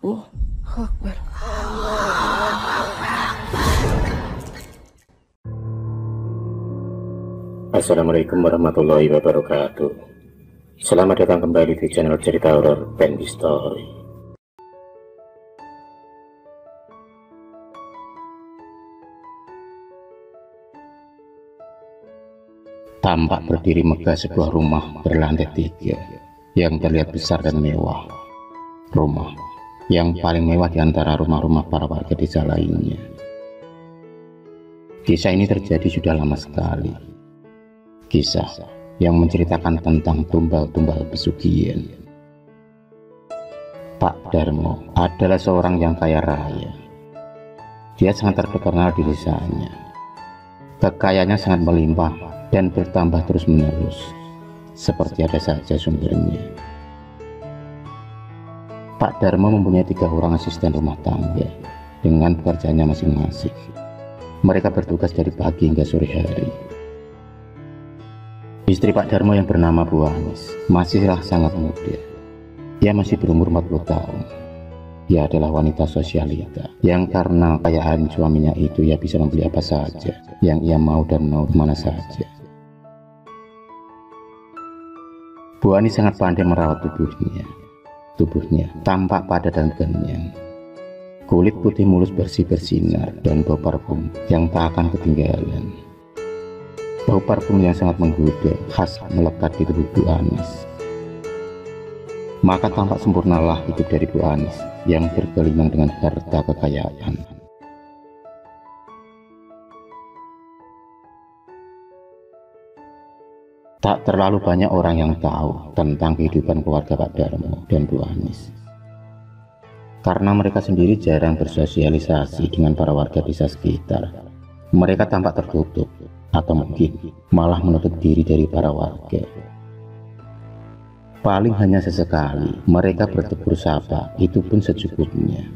Oh, Akbar. Assalamualaikum warahmatullahi wabarakatuh. Selamat datang kembali di channel cerita horor Bendy Story. Tampak berdiri megah sebuah rumah berlantai 3 yang terlihat besar dan mewah. Rumah yang paling mewah di antara rumah-rumah para warga desa lainnya. Kisah ini terjadi sudah lama sekali. Kisah yang menceritakan tentang tumbal-tumbal pesugihan. Pak Darmo adalah seorang yang kaya raya. Dia sangat terkenal di desanya. Kekayaannya sangat melimpah dan bertambah terus-menerus, seperti ada saja sumbernya. Pak Darmo mempunyai 3 orang asisten rumah tangga dengan pekerjaannya masing-masing. Mereka bertugas dari pagi hingga sore hari. Istri Pak Darmo yang bernama Bu Anis masihlah sangat muda. Ia masih berumur 40 tahun. Ia adalah wanita sosialita yang karena kekayaan suaminya itu ia bisa membeli apa saja yang ia mau dan mau kemana saja. Bu Anis sangat pandai merawat tubuhnya. Tubuhnya tampak padat dan kenyang. Kulit putih mulus bersih bersinar dan bau parfum yang tak akan ketinggalan. Bau parfum yang sangat menggoda khas melekat di tubuh Bu Anis. Maka tampak sempurnalah hidup dari Bu Anis yang bergelimang dengan harta kekayaan. Tak terlalu banyak orang yang tahu tentang kehidupan keluarga Pak Darmo dan Bu Anis. Karena mereka sendiri jarang bersosialisasi dengan para warga desa sekitar. Mereka tampak tertutup atau mungkin malah menutup diri dari para warga. Paling hanya sesekali mereka bertegur sapa, itu pun secukupnya.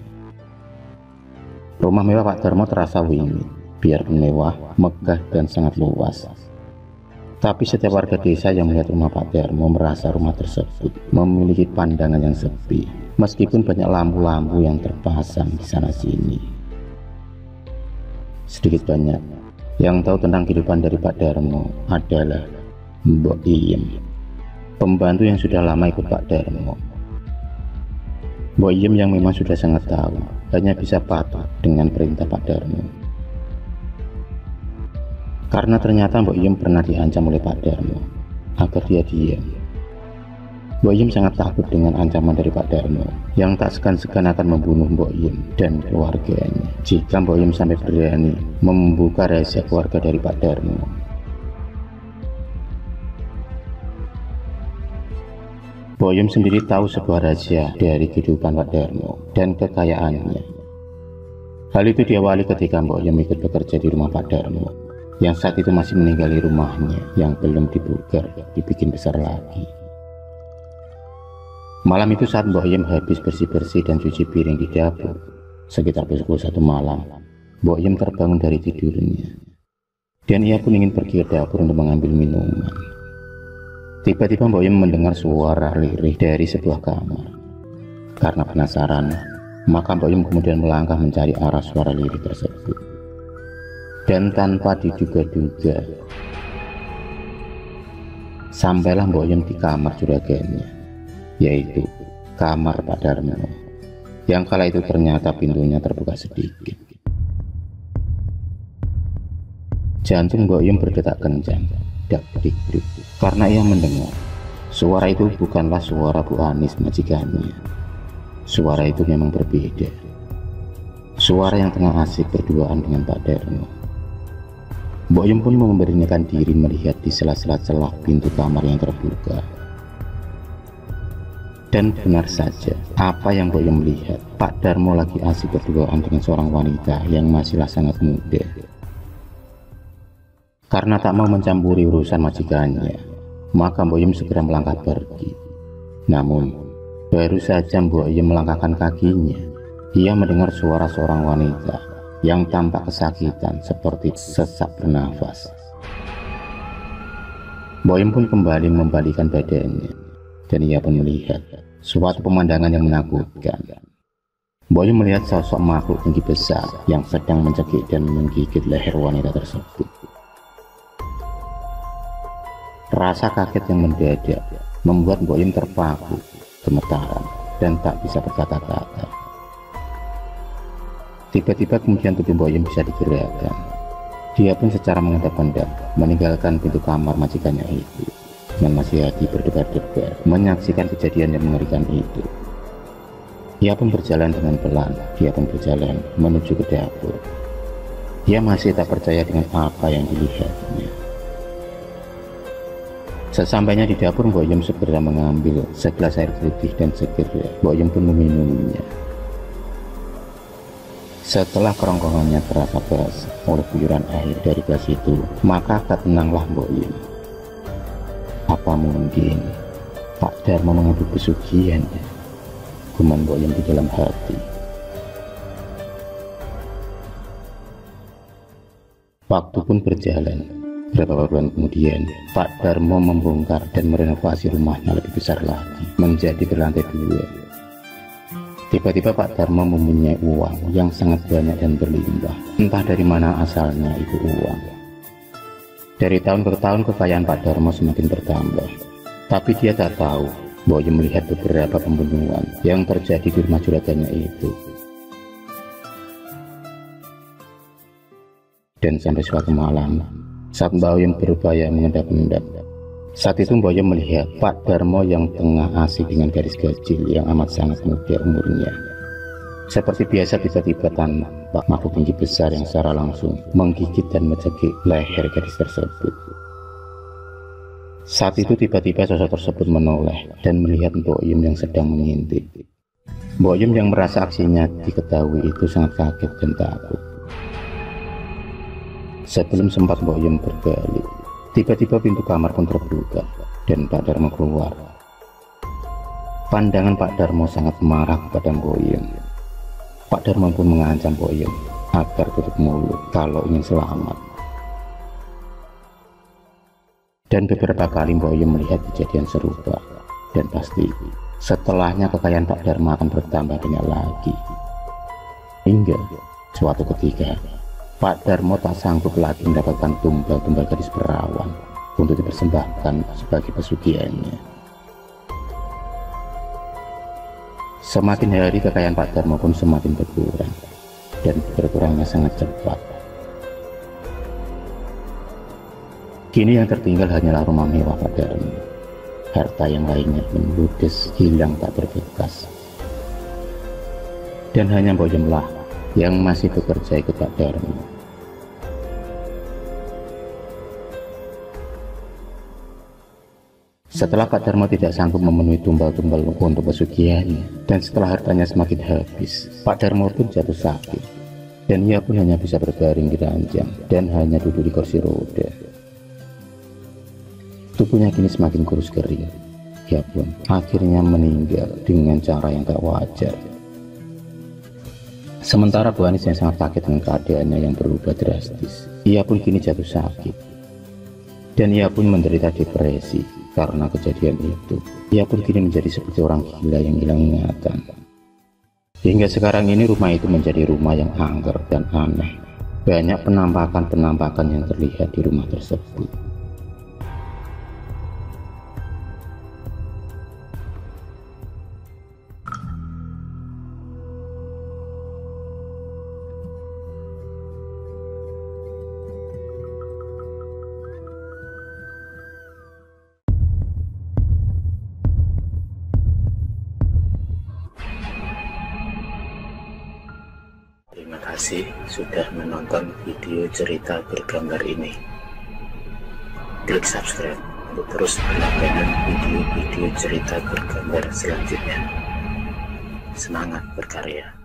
Rumah mewah Pak Darmo terasa wingit, biarpun mewah, megah dan sangat luas. Tapi setiap warga desa yang melihat rumah Pak Darmo merasa rumah tersebut memiliki pandangan yang sepi, meskipun banyak lampu-lampu yang terpasang di sana-sini. Sedikit banyak yang tahu tentang kehidupan dari Pak Darmo adalah Mbok Iem, pembantu yang sudah lama ikut Pak Darmo. Mbok Iem yang memang sudah sangat tahu, hanya bisa patuh dengan perintah Pak Darmo. Karena ternyata Mbok Iem pernah diancam oleh Pak Darmo agar dia diam. Mbok Iem sangat takut dengan ancaman dari Pak Darmo yang tak segan-segan akan membunuh Mbok Iem dan keluarganya jika Mbok Iem sampai berani membuka rahasia keluarga dari Pak Darmo. Mbok Iem sendiri tahu sebuah rahasia dari kehidupan Pak Darmo dan kekayaannya. Hal itu diawali ketika Mbok Iem ikut bekerja di rumah Pak Darmo yang saat itu masih meninggali rumahnya yang belum dibugar, dibikin besar lagi. Malam itu saat Mbok Iem habis bersih-bersih dan cuci piring di dapur, sekitar pukul 1 malam, Mbok Iem terbangun dari tidurnya. Dan ia pun ingin pergi ke dapur untuk mengambil minuman. Tiba-tiba Mbok Iem mendengar suara lirih dari sebuah kamar. Karena penasaran, maka Mbok Iem kemudian melangkah mencari arah suara lirih tersebut. Dan tanpa diduga-duga, sampailah Mbok Iem di kamar juragannya, yaitu kamar Pak Darmo, yang kala itu ternyata pintunya terbuka sedikit. Jantung Mbok Iem berdetak kencang, dak-dik-dik, karena ia mendengar suara itu bukanlah suara Bu Anis majikannya. Suara itu memang berbeda. Suara yang tengah asik berduaan dengan Pak Darmo. Mbok Iem pun memberanikan diri melihat di sela-sela celah pintu kamar yang terbuka. Dan benar saja, apa yang Mbok Iem lihat, Pak Darmo lagi asik berduaan dengan seorang wanita yang masihlah sangat muda. Karena tak mau mencampuri urusan majikannya, maka Mbok Iem segera melangkah pergi. Namun, baru saja Mbok Iem melangkahkan kakinya, ia mendengar suara seorang wanita yang tampak kesakitan seperti sesak bernafas. Mbok Iem pun kembali membalikan badannya, dan ia pun melihat suatu pemandangan yang menakutkan. Mbok Yum melihat sosok makhluk tinggi besar yang sedang mencekik dan menggigit leher wanita tersebut. Rasa kaget yang mendadak membuat Mbok Yum terpaku, gemetaran, dan tak bisa berkata-kata. Tiba-tiba kemudian tubuh Mbok Yum bisa digerakkan. Dia pun secara mengendap-endap meninggalkan pintu kamar majikannya itu, dengan masih hati berdebar-debar menyaksikan kejadian yang mengerikan itu. Ia pun berjalan dengan pelan, dia pun berjalan menuju ke dapur. Dia masih tak percaya dengan apa yang dilihatnya. Sesampainya di dapur, Mbok Yum segera mengambil segelas air putih dan segera Mbok Yum pun meminumnya. Setelah kerongkongannya terasa basah oleh guyuran air dari gelas itu, maka agak tenanglah Mbok Yum. Apa mungkin Pak Darmo mengambil pesugihan? Gumam Mbok Yum di dalam hati. Waktu pun berjalan. Beberapa bulan kemudian, Pak Darmo membongkar dan merenovasi rumahnya lebih besar lagi, menjadi berlantai 2. Tiba-tiba Pak Darmo mempunyai uang yang sangat banyak dan berlimpah. Entah dari mana asalnya itu uang. Dari tahun ke tahun kekayaan Pak Darmo semakin bertambah. Tapi dia tak tahu Mbok Yum melihat beberapa pembunuhan yang terjadi di rumah juragannya itu. Dan sampai suatu malam, saat Mbok Yum berupaya mengendap-endap, saat itu Mbok Yum melihat Pak Darmo yang tengah asik dengan gadis kecil yang amat sangat muda umurnya. Seperti biasa, tiba-tiba tampak makhluk tinggi besar yang secara langsung menggigit dan mencekik leher gadis tersebut. Saat itu tiba-tiba sosok tersebut menoleh dan melihat Mbok Yum yang sedang mengintip. Mbok Yum yang merasa aksinya diketahui itu sangat kaget dan takut. Sebelum sempat Mbok Yum berbalik, tiba-tiba pintu kamar pun terbuka dan Pak Darmo keluar. Pandangan Pak Darmo sangat marah kepada Mbok Yum. Pak Darmo pun mengancam Mbok Yum agar tutup mulut kalau ingin selamat. Dan beberapa kali Mbok Yum melihat kejadian serupa, dan pasti setelahnya kekayaan Pak Darmo akan bertambah banyak lagi. Hingga suatu ketika Pak Darmo tak sanggup lagi mendapatkan tumbal-tumbal gadis perawan untuk dipersembahkan sebagai pesugihannya. Semakin hari kekayaan Pak Darmo pun semakin berkurang, dan berkurangnya sangat cepat. Kini yang tertinggal hanyalah rumah mewah Pak Darmo. Harta yang lainnya pun ludes, hilang tak berbekas. Dan hanya Mbok Yum lah yang masih bekerja ikut Pak Darmo. Setelah Pak Darmo tidak sanggup memenuhi tumbal-tumbal untuk pesugihannya, dan setelah hartanya semakin habis, Pak Darmo pun jatuh sakit, dan ia pun hanya bisa berbaring di ranjang dan hanya duduk di kursi roda. Tubuhnya kini semakin kurus kering. Ia pun akhirnya meninggal dengan cara yang tak wajar. Sementara Bu Anis yang sangat kaget dengan keadaannya yang berubah drastis, ia pun kini jatuh sakit, dan ia pun menderita depresi karena kejadian itu. Ia pun kini menjadi seperti orang gila yang hilang ingatan. Hingga sekarang ini rumah itu menjadi rumah yang angker dan aneh. Banyak penampakan-penampakan yang terlihat di rumah tersebut. Terima kasih sudah menonton video cerita bergambar ini. Klik subscribe untuk terus berlangganan video-video cerita bergambar selanjutnya. Semangat berkarya.